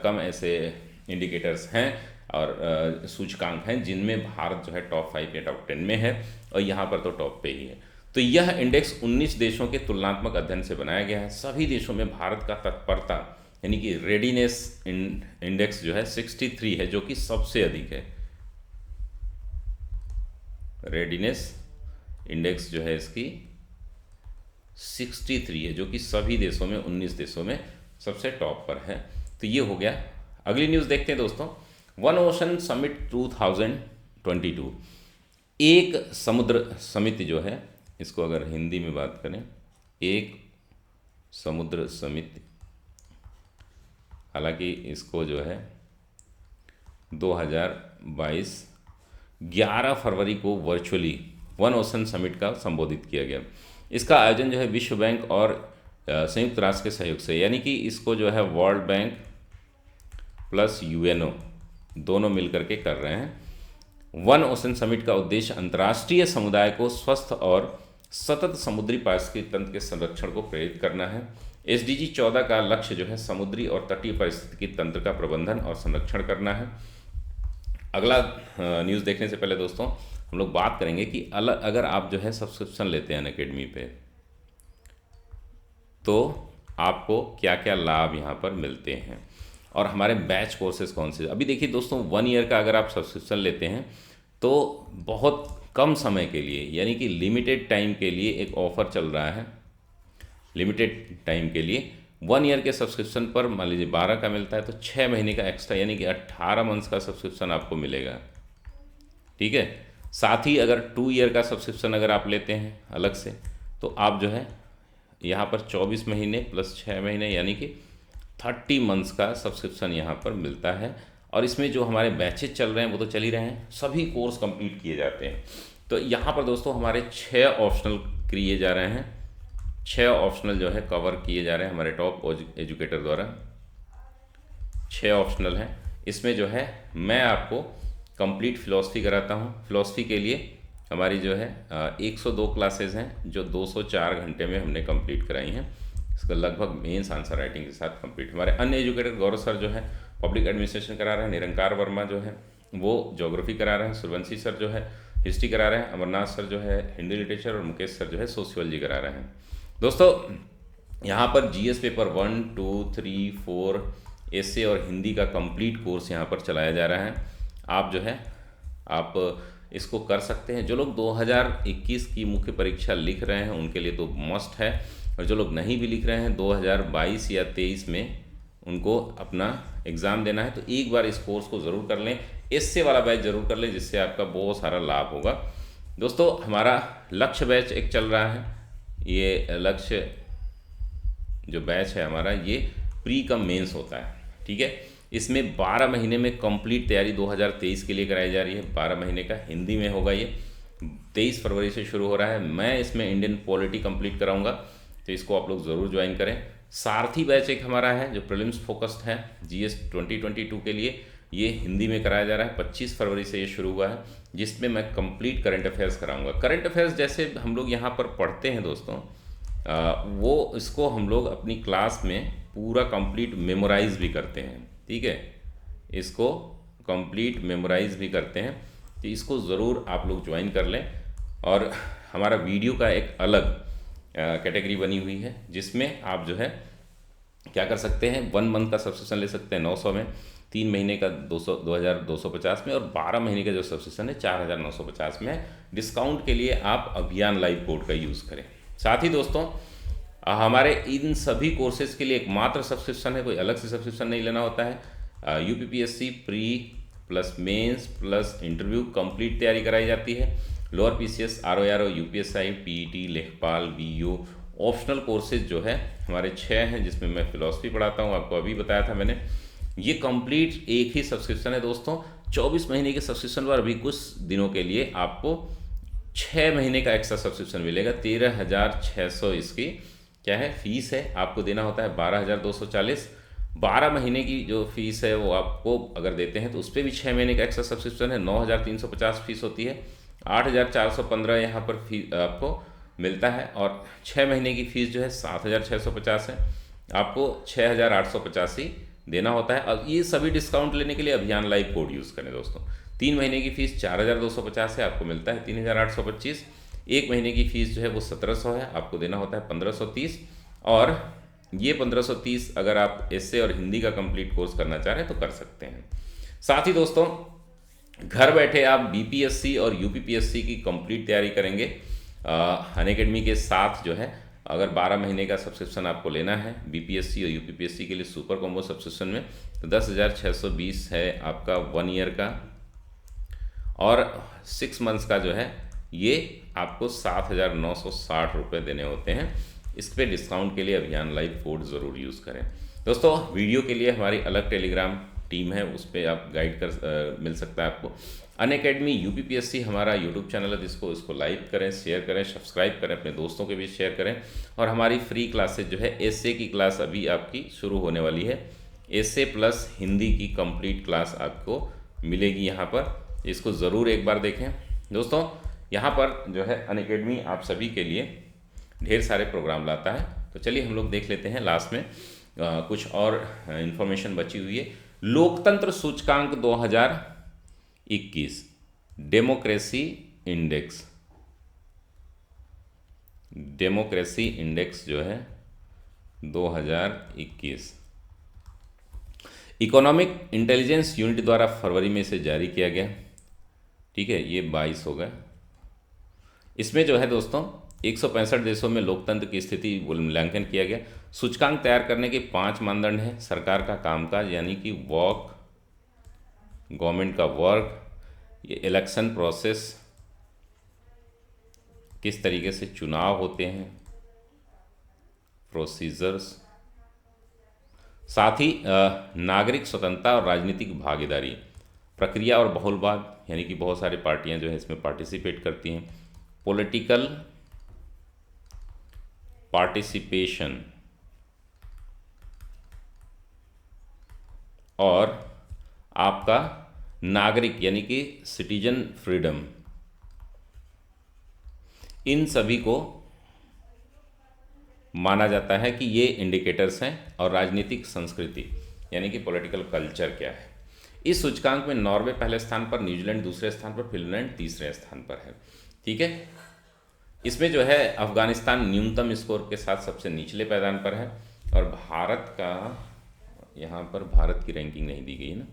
कम ऐसे इंडिकेटर्स हैं और सूचकांक हैं जिनमें भारत जो है टॉप 5 या टॉप 10 में है, और यहाँ पर तो टॉप पे ही है। तो यह इंडेक्स 19 देशों के तुलनात्मक अध्ययन से बनाया गया है। सभी देशों में भारत का तत्परता यानी कि रेडीनेस इंडेक्स जो है 63 है, जो कि सबसे अधिक है। रेडीनेस इंडेक्स जो है इसकी 63 है, जो कि सभी देशों में 19 देशों में सबसे टॉप पर है। तो ये हो गया। अगली न्यूज़ देखते हैं दोस्तों। वन ओशन समिट 2022, एक समुद्र समिति जो है, इसको अगर हिंदी में बात करें, एक समुद्र समिति, हालांकि इसको जो है 2022 11 फरवरी को वर्चुअली वन ओशन समिट का संबोधित किया गया। इसका आयोजन जो है विश्व बैंक और संयुक्त राष्ट्र के सहयोग से, यानी कि इसको जो है वर्ल्ड बैंक प्लस यूएनओ दोनों मिलकर के कर रहे हैं। वन ओशन समिट का उद्देश्य अंतर्राष्ट्रीय समुदाय को स्वस्थ और सतत समुद्री पारिस्थितिकी तंत्र के संरक्षण को प्रेरित करना है। SDG 14 का लक्ष्य जो है समुद्री और तटीय पारिस्थितिकी तंत्र का प्रबंधन और संरक्षण करना है। अगला न्यूज़ देखने से पहले दोस्तों हम लोग बात करेंगे कि अगर आप जो है सब्सक्रिप्शन लेते हैं अनअकैडमी पे, तो आपको क्या क्या लाभ यहाँ पर मिलते हैं और हमारे बैच कोर्सेज कौन से। अभी देखिए दोस्तों, 1 ईयर का अगर आप सब्सक्रिप्शन लेते हैं तो बहुत कम समय के लिए, यानी कि लिमिटेड टाइम के लिए एक ऑफ़र चल रहा है। लिमिटेड टाइम के लिए 1 ईयर के सब्सक्रिप्शन पर मान लीजिए 12 का मिलता है, तो 6 महीने का एक्स्ट्रा यानी कि 18 मंथ्स का सब्सक्रिप्शन आपको मिलेगा। ठीक है, साथ ही अगर 2 ईयर का सब्सक्रिप्शन अगर आप लेते हैं अलग से, तो आप जो है यहाँ पर 24 महीने प्लस 6 महीने यानी कि 30 मंथ्स का सब्सक्रिप्शन यहाँ पर मिलता है। और इसमें जो हमारे बैचेज चल रहे हैं वो तो चल ही रहे हैं, सभी कोर्स कंप्लीट किए जाते हैं। तो यहाँ पर दोस्तों हमारे 6 ऑप्शनल किए जा रहे हैं, 6 ऑप्शनल जो है कवर किए जा रहे हैं हमारे टॉप एजुकेटर द्वारा। 6 ऑप्शनल हैं। इसमें जो है मैं आपको कंप्लीट फ़िलॉसफी कराता हूँ। फ़िलॉसफी के लिए हमारी जो है 102 क्लासेज हैं जो 204 घंटे में हमने कंप्लीट कराई हैं। इसका लगभग मेंस आंसर राइटिंग के साथ कंप्लीट। हमारे अन्य एजुकेटर गौरव सर जो है पब्लिक एडमिनिस्ट्रेशन करा रहे हैं, निरंकार वर्मा जो है वो ज्योग्राफी करा रहे हैं, सूर्यवंशी सर जो है हिस्ट्री करा रहे हैं, अमरनाथ सर जो है हिंदी लिटरेचर और मुकेश सर जो है सोशियोलॉजी करा रहे हैं। दोस्तों यहाँ पर GS पेपर 1, 2, 3, 4 एसे और हिंदी का कंप्लीट कोर्स यहाँ पर चलाया जा रहा है। आप जो है आप इसको कर सकते हैं। जो लोग 2021 की मुख्य परीक्षा लिख रहे हैं उनके लिए तो मस्ट है, और जो लोग नहीं भी लिख रहे हैं 2022 या 23 में उनको अपना एग्ज़ाम देना है, तो एक बार इस कोर्स को ज़रूर कर लें। एसे वाला बैच ज़रूर कर लें, जिससे आपका बहुत सारा लाभ होगा। दोस्तों हमारा लक्ष्य बैच एक चल रहा है। ये लक्ष्य जो बैच है हमारा, ये प्री कम मेंस होता है। ठीक है, इसमें 12 महीने में कंप्लीट तैयारी 2023 के लिए कराई जा रही है। 12 महीने का हिंदी में होगा। ये 23 फरवरी से शुरू हो रहा है। मैं इसमें इंडियन पॉलिटी कंप्लीट कराऊंगा, तो इसको आप लोग ज़रूर ज्वाइन करें। सारथी बैच एक हमारा है जो प्रीलिम्स फोकस्ड है GS 2022 के लिए, ये हिंदी में कराया जा रहा है। 25 फरवरी से ये शुरू हुआ है, जिसमें मैं कंप्लीट करंट अफेयर्स कराऊंगा। करंट अफेयर्स जैसे हम लोग यहाँ पर पढ़ते हैं दोस्तों, वो इसको हम लोग अपनी क्लास में पूरा कंप्लीट मेमोराइज भी करते हैं। ठीक है, इसको कंप्लीट मेमोराइज भी करते हैं, तो इसको ज़रूर आप लोग ज्वाइन कर लें। और हमारा वीडियो का एक अलग कैटेगरी बनी हुई है, जिसमें आप जो है क्या कर सकते हैं, 1 मंथ का सब्सक्रिप्शन ले सकते हैं 900 में, 3 महीने का 2250 में, और 12 महीने का जो सब्सक्रिप्शन है 4950 में है। डिस्काउंट के लिए आप अभियान लाइव कोड का यूज़ करें। साथ ही दोस्तों हमारे इन सभी कोर्सेज के लिए एक मात्र सब्सक्रिप्शन है, कोई अलग से सब्सक्रिप्शन नहीं लेना होता है। UPPSC pre plus mains plus interview complete तैयारी कराई जाती है। Lower PCS, ROR, UPSI, PET, लेखपाल, BO ऑप्शनल कोर्सेज जो है हमारे 6 हैं, जिसमें मैं फ़िलॉसफी पढ़ाता हूँ। आपको अभी बताया था मैंने, ये कंप्लीट एक ही सब्सक्रिप्शन है दोस्तों। 24 महीने के सब्सक्रिप्शन पर अभी कुछ दिनों के लिए आपको 6 महीने का एक्स्ट्रा सब्सक्रिप्शन मिलेगा। 13,600 इसकी क्या है फीस है, आपको देना होता है 12,240। 12 महीने की जो फीस है वो आपको अगर देते हैं तो उस पर भी 6 महीने का एक्स्ट्रा सब्सक्रिप्शन है। 9,350 फीस होती है। 8,415 यहाँ पर फी आपको मिलता है, और 6 महीने की फ़ीस जो है 7,650 है। आपको 6,885 देना होता है। और ये सभी डिस्काउंट लेने के लिए अभियान लाइव कोड यूज़ करें दोस्तों। 3 महीने की फ़ीस 4,250 है, आपको मिलता है 3,825। 1 महीने की फ़ीस जो है वो 1,700 है, आपको देना होता है 1,530। और ये 1,530 अगर आप एसे और हिंदी का कंप्लीट कोर्स करना चाह रहे हैं तो कर सकते हैं। साथ ही दोस्तों घर बैठे आप BPSC और UPPSC की कंप्लीट तैयारी करेंगे अनअकैडमी के साथ जो है। अगर 12 महीने का सब्सक्रिप्शन आपको लेना है बीपीएससी और यूपीपीएससी के लिए सुपर कॉम्बो सब्सक्रिप्शन में, तो 10,620 है आपका 1 ईयर का, और 6 मंथ्स का जो है ये आपको 7,960 रुपये देने होते हैं। इस पर डिस्काउंट के लिए अभियान लाइव कोड ज़रूर यूज़ करें। दोस्तों वीडियो के लिए हमारी अलग टेलीग्राम टीम है, उस पर आप गाइड कर मिल सकता है आपको। अनअकैडमी यूपीपीएससी हमारा यूट्यूब चैनल है, जिसको इसको लाइक करें, शेयर करें, सब्सक्राइब करें, अपने दोस्तों के बीच शेयर करें। और हमारी फ्री क्लासेज जो है एसए की क्लास अभी आपकी शुरू होने वाली है, एसए प्लस हिंदी की कंप्लीट क्लास आपको मिलेगी यहाँ पर, इसको ज़रूर एक बार देखें। दोस्तों यहाँ पर जो है अनअकैडमी आप सभी के लिए ढेर सारे प्रोग्राम लाता है। तो चलिए हम लोग देख लेते हैं लास्ट में कुछ और इन्फॉर्मेशन बची हुई है। लोकतंत्र सूचकांक 2021 डेमोक्रेसी इंडेक्स, डेमोक्रेसी इंडेक्स जो है 2021 इकोनॉमिक इंटेलिजेंस यूनिट द्वारा फरवरी में से जारी किया गया। ठीक है, ये 22 हो गया। इसमें जो है दोस्तों 165 देशों में लोकतंत्र की स्थिति मूल्यांकन किया गया। सूचकांक तैयार करने के 5 मानदंड हैं। सरकार का कामकाज यानी कि वर्क, गवर्नमेंट का वर्क, ये इलेक्शन प्रोसेस, किस तरीके से चुनाव होते हैं, प्रोसीजर्स, साथ ही नागरिक स्वतंत्रता और राजनीतिक भागीदारी, प्रक्रिया और बहुलवाद यानी कि बहुत सारी पार्टियां जो है इसमें पार्टिसिपेट करती हैं, पॉलिटिकल पार्टिसिपेशन और आपका नागरिक यानी कि सिटीजन फ्रीडम, इन सभी को माना जाता है कि ये इंडिकेटर्स हैं। और राजनीतिक संस्कृति यानी कि पॉलिटिकल कल्चर क्या है। इस सूचकांक में नॉर्वे पहले स्थान पर, न्यूजीलैंड दूसरे स्थान पर, फिनलैंड तीसरे स्थान पर है। ठीक है, इसमें जो है अफगानिस्तान न्यूनतम स्कोर के साथ सबसे निचले पायदान पर है। और भारत का यहाँ पर भारत की रैंकिंग नहीं दी गई ना,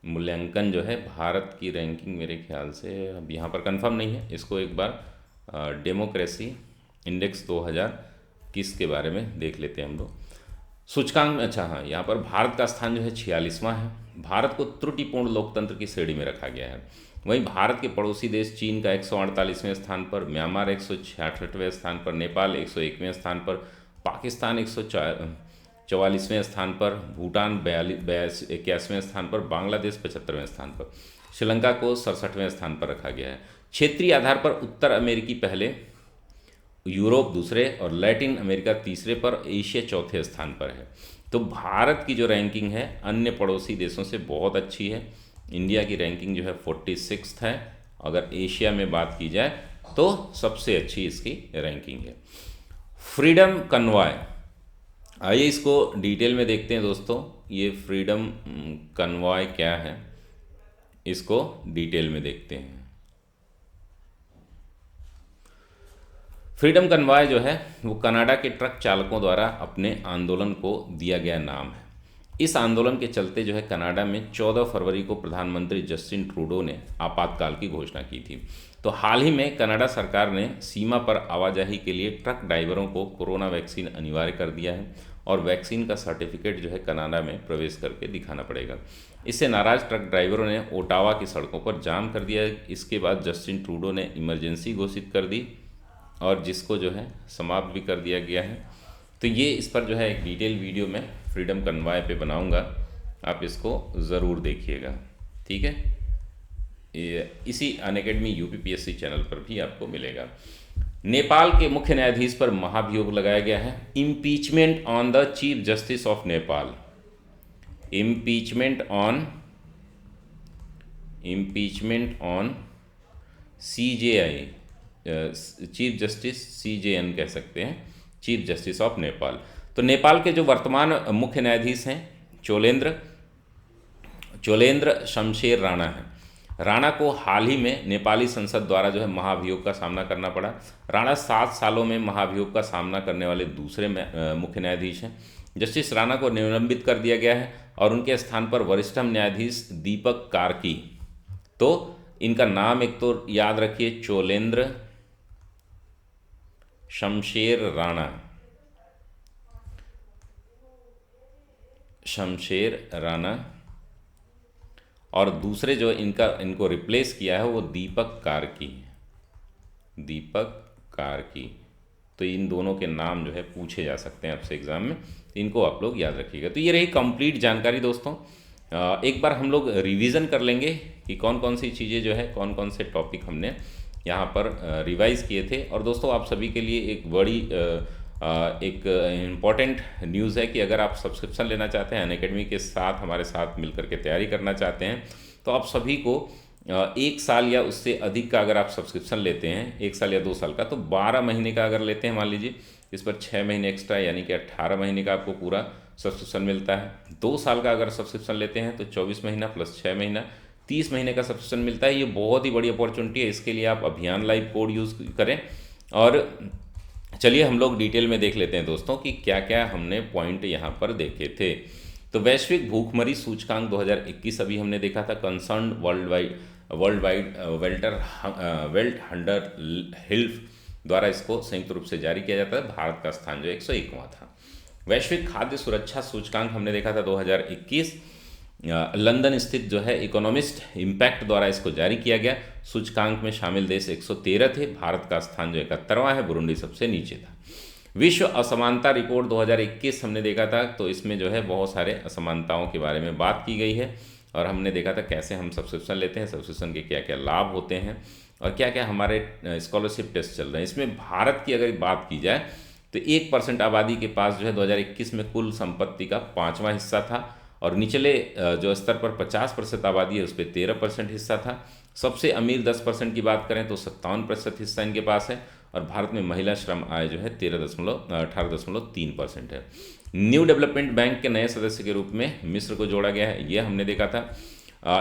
मूल्यांकन जो है भारत की रैंकिंग मेरे ख्याल से अब यहाँ पर कंफर्म नहीं है। इसको एक बार डेमोक्रेसी इंडेक्स 2021 के बारे में देख लेते हैं हम लोग। सूचकांक में अच्छा हाँ, यहाँ पर भारत का स्थान जो है 46वां है। भारत को त्रुटिपूर्ण लोकतंत्र की श्रेणी में रखा गया है। वहीं भारत के पड़ोसी देश चीन का 148वें स्थान पर, म्यांमार 166वें स्थान पर, नेपाल 101वें स्थान पर, पाकिस्तान 144वें स्थान पर, भूटान 81वें स्थान पर, बांग्लादेश 75वें स्थान पर, श्रीलंका को 67वें स्थान पर रखा गया है। क्षेत्रीय आधार पर उत्तर अमेरिकी पहले, यूरोप दूसरे और लैटिन अमेरिका तीसरे पर, एशिया चौथे स्थान पर है। तो भारत की जो रैंकिंग है अन्य पड़ोसी देशों से बहुत अच्छी है। इंडिया की रैंकिंग जो है 46 है। अगर एशिया में बात की जाए तो सबसे अच्छी इसकी रैंकिंग है। फ्रीडम कन्वॉय, आइए इसको डिटेल में देखते हैं दोस्तों। ये फ्रीडम कन्वॉय क्या है, इसको डिटेल में देखते हैं। फ्रीडम कन्वॉय जो है वो कनाडा के ट्रक चालकों द्वारा अपने आंदोलन को दिया गया नाम है। इस आंदोलन के चलते जो है कनाडा में 14 फरवरी को प्रधानमंत्री जस्टिन ट्रूडो ने आपातकाल की घोषणा की थी। तो हाल ही में कनाडा सरकार ने सीमा पर आवाजाही के लिए ट्रक ड्राइवरों को कोरोना वैक्सीन अनिवार्य कर दिया है और वैक्सीन का सर्टिफिकेट जो है कनाडा में प्रवेश करके दिखाना पड़ेगा। इससे नाराज ट्रक ड्राइवरों ने ओटावा की सड़कों पर जाम कर दिया। इसके बाद जस्टिन ट्रूडो ने इमरजेंसी घोषित कर दी और जिसको जो है समाप्त भी कर दिया गया है। तो ये इस पर जो है एक डिटेल वीडियो में फ्रीडम कन्वॉय पे बनाऊंगा, आप इसको ज़रूर देखिएगा। ठीक है, ये इसी अनअकैडमी यूपीपीएससी चैनल पर भी आपको मिलेगा। नेपाल के मुख्य न्यायाधीश पर महाभियोग लगाया गया है। Impeachment on the chief justice of Nepal, impeachment on CJI, chief justice CJN कह सकते हैं, चीफ जस्टिस ऑफ नेपाल। तो नेपाल के जो वर्तमान मुख्य न्यायाधीश हैं चोलेन्द्र शमशेर राणा हैं। राणा को हाल ही में नेपाली संसद द्वारा जो है महाभियोग का सामना करना पड़ा। राणा 7 सालों में महाभियोग का सामना करने वाले दूसरे मुख्य न्यायाधीश हैं। जस्टिस राणा को निलंबित कर दिया गया है और उनके स्थान पर वरिष्ठतम न्यायाधीश दीपक कार्की। तो इनका नाम एक तो याद रखिए, चोलेन्द्र शमशेर राणा, शमशेर राणा। और दूसरे जो इनको रिप्लेस किया है वो दीपक कार्की, दीपक कार्की। तो इन दोनों के नाम जो है पूछे जा सकते हैं आपसे एग्ज़ाम में, तो इनको आप लोग याद रखिएगा। तो ये रही कंप्लीट जानकारी दोस्तों। एक बार हम लोग रिवीजन कर लेंगे कि कौन कौन सी चीज़ें जो है, कौन कौन से टॉपिक हमने यहाँ पर रिवाइज किए थे। और दोस्तों आप सभी के लिए एक बड़ी एक इम्पॉर्टेंट न्यूज़ है कि अगर आप सब्सक्रिप्शन लेना चाहते हैं अनअकैडमी के साथ, हमारे साथ मिलकर के तैयारी करना चाहते हैं, तो आप सभी को 1 साल या उससे अधिक का अगर आप सब्सक्रिप्शन लेते हैं, 1 साल या 2 साल का, तो 12 महीने का अगर लेते हैं मान लीजिए, इस पर 6 महीने एक्स्ट्रा यानी कि 18 महीने का आपको पूरा सब्सक्रिप्शन मिलता है। 2 साल का अगर सब्सक्रिप्शन लेते हैं तो 24 महीना प्लस 6 महीना 30 महीने का सब्सक्रिप्शन मिलता है। ये बहुत ही बड़ी अपॉर्चुनिटी है, इसके लिए आप अभियान लाइव कोड यूज़ करें। और चलिए हम लोग डिटेल में देख लेते हैं दोस्तों कि क्या क्या हमने पॉइंट यहाँ पर देखे थे। तो वैश्विक भूखमरी सूचकांक 2021 अभी हमने देखा था। Concern world wide belt hunger health द्वारा इसको संयुक्त रूप से जारी किया जाता है। भारत का स्थान जो 101वां था। वैश्विक खाद्य सुरक्षा सूचकांक हमने देखा था 2021, लंदन स्थित जो है इकोनॉमिस्ट इम्पैक्ट द्वारा इसको जारी किया गया। सूचकांक में शामिल देश 113 थे। भारत का स्थान जो 71वां है, बुरुंडी सबसे नीचे था। विश्व असमानता रिपोर्ट 2021 हमने देखा था, तो इसमें जो है बहुत सारे असमानताओं के बारे में बात की गई है और हमने देखा था कैसे हम सब्सक्रिप्शन लेते हैं, सब्सक्रिप्शन के क्या क्या लाभ होते हैं और क्या क्या हमारे स्कॉलरशिप टेस्ट चल रहे हैं। इसमें भारत की अगर बात की जाए तो 1% आबादी के पास जो है 2021 में कुल संपत्ति का 5वां हिस्सा था और निचले जो स्तर पर 50% आबादी है उस पर 13% हिस्सा था। सबसे अमीर 10% की बात करें तो 57% हिस्सा इनके पास है और भारत में महिला श्रम आय जो है 18.3% है। न्यू डेवलपमेंट बैंक के नए सदस्य के रूप में मिस्र को जोड़ा गया है, ये हमने देखा था।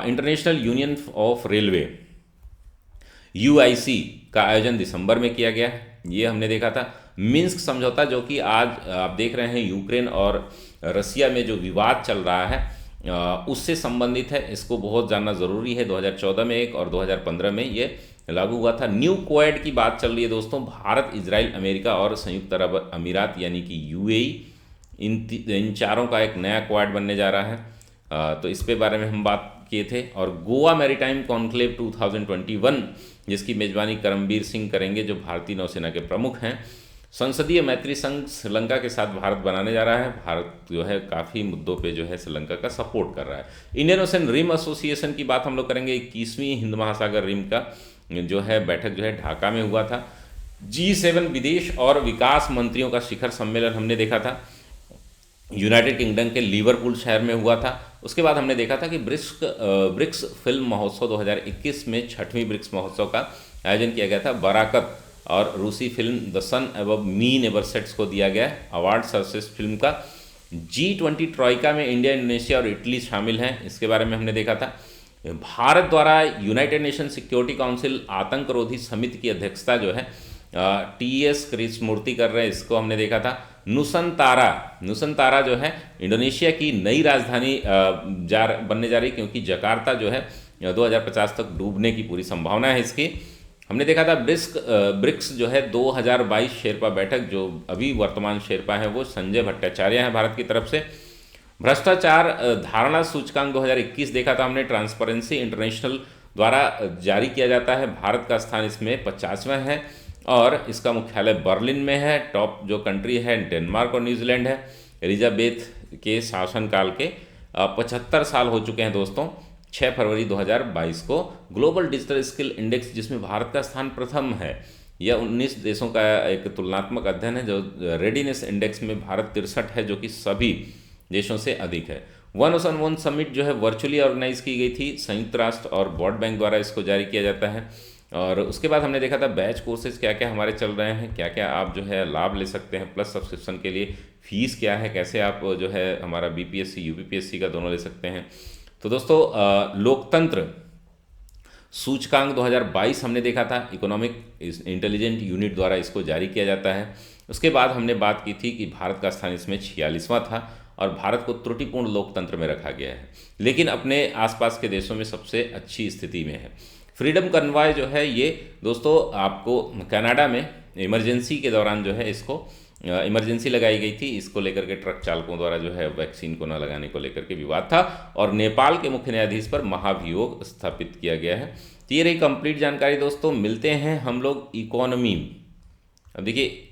International union of railway UIC का आयोजन दिसंबर में किया गया है, ये हमने देखा था। मिन्स्क समझौता जो कि आज आप देख रहे हैं यूक्रेन और रसिया में जो विवाद चल रहा है उससे संबंधित है, इसको बहुत जानना ज़रूरी है। 2014 में एक और 2015 में ये लागू हुआ था। न्यू क्वाड की बात चल रही है दोस्तों। भारत, इजराइल, अमेरिका और संयुक्त अरब अमीरात यानी कि UAE, इन चारों का एक नया क्वाड बनने जा रहा है। तो इस पे बारे में हम बात किए थे। और गोवा मैरीटाइम कॉन्क्लेव 2021 जिसकी मेजबानी करमबीर सिंह करेंगे जो भारतीय नौसेना के प्रमुख हैं। संसदीय मैत्री संघ श्रीलंका के साथ भारत बनाने जा रहा है। भारत जो है काफ़ी मुद्दों पे जो है श्रीलंका का सपोर्ट कर रहा है। इंडियन ओशन रिम एसोसिएशन की बात हम लोग करेंगे। 21वीं हिंद महासागर रिम का जो है बैठक जो है ढाका में हुआ था। G7 विदेश और विकास मंत्रियों का शिखर सम्मेलन हमने देखा था, यूनाइटेड किंगडम के लिवरपूल शहर में हुआ था। उसके बाद हमने देखा था कि ब्रिक्स फिल्म महोत्सव 2021 में 6वीं ब्रिक्स महोत्सव का आयोजन किया गया था। बराकत और रूसी film the sun above me never sets को दिया गया अवार्ड सर्वश्रेष्ठ फिल्म का। G20 ट्रॉइका में इंडिया, इंडोनेशिया और इटली शामिल हैं, इसके बारे में हमने देखा था। भारत द्वारा यूनाइटेड नेशन सिक्योरिटी काउंसिल आतंकरोधी समिति की अध्यक्षता जो है TS कृष्णमूर्ति कर रहे हैं, इसको हमने देखा था। नुसंतारा जो है इंडोनेशिया की नई राजधानी बनने जा रही, क्योंकि जकार्ता जो है 2050 तक डूबने की पूरी संभावना है इसकी। हमने देखा था ब्रिक्स जो है 2022 शेरपा बैठक, जो अभी वर्तमान शेरपा है वो संजय भट्टाचार्य हैं भारत की तरफ से। भ्रष्टाचार धारणा सूचकांक 2021 देखा था हमने, ट्रांसपेरेंसी इंटरनेशनल द्वारा जारी किया जाता है। भारत का स्थान इसमें 50वां है और इसका मुख्यालय बर्लिन में है। टॉप जो कंट्री है डेनमार्क और न्यूजीलैंड है। एलिजाबेथ के शासनकाल के 75 साल हो चुके हैं दोस्तों। 6 फरवरी 2022 को ग्लोबल डिजिटल स्किल इंडेक्स, जिसमें भारत का स्थान प्रथम है, यह 19 देशों का एक तुलनात्मक अध्ययन है। जो रेडीनेस इंडेक्स में भारत 63 है, जो कि सभी देशों से अधिक है। 1+1 समिट जो है वर्चुअली ऑर्गेनाइज की गई थी, संयुक्त राष्ट्र और वर्ल्ड बैंक द्वारा इसको जारी किया जाता है। और उसके बाद हमने देखा था बैच कोर्सेज क्या क्या हमारे चल रहे हैं, क्या क्या आप जो है लाभ ले सकते हैं, प्लस सब्सक्रिप्शन के लिए फीस क्या है, कैसे आप जो है हमारा BPSC UPPSC का दोनों ले सकते हैं। तो दोस्तों लोकतंत्र सूचकांक 2022 हमने देखा था, इकोनॉमिक इंटेलिजेंट यूनिट द्वारा इसको जारी किया जाता है। उसके बाद हमने बात की थी कि भारत का स्थान इसमें 46वां था और भारत को त्रुटिपूर्ण लोकतंत्र में रखा गया है, लेकिन अपने आसपास के देशों में सबसे अच्छी स्थिति में है। फ्रीडम कन्वॉय जो है ये दोस्तों आपको कनाडा में इमरजेंसी के दौरान जो है इसको इमरजेंसी लगाई गई थी, इसको लेकर के ट्रक चालकों द्वारा जो है वैक्सीन को न लगाने को लेकर के विवाद था और नेपाल के मुख्य न्यायाधीश पर महाभियोग स्थापित किया गया है। तो ये रही कंप्लीट जानकारी दोस्तों। मिलते हैं हम लोग इकोनॉमी, अब देखिए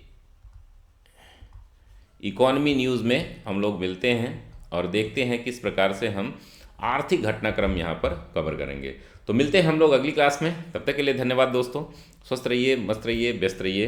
इकोनॉमी न्यूज़ में हम लोग मिलते हैं और देखते हैं किस प्रकार से हम आर्थिक घटनाक्रम यहाँ पर कवर करेंगे। तो मिलते हैं हम लोग अगली क्लास में, तब तक के लिए धन्यवाद दोस्तों। स्वस्थ रहिए, मस्त रहिए, व्यस्त रहिए।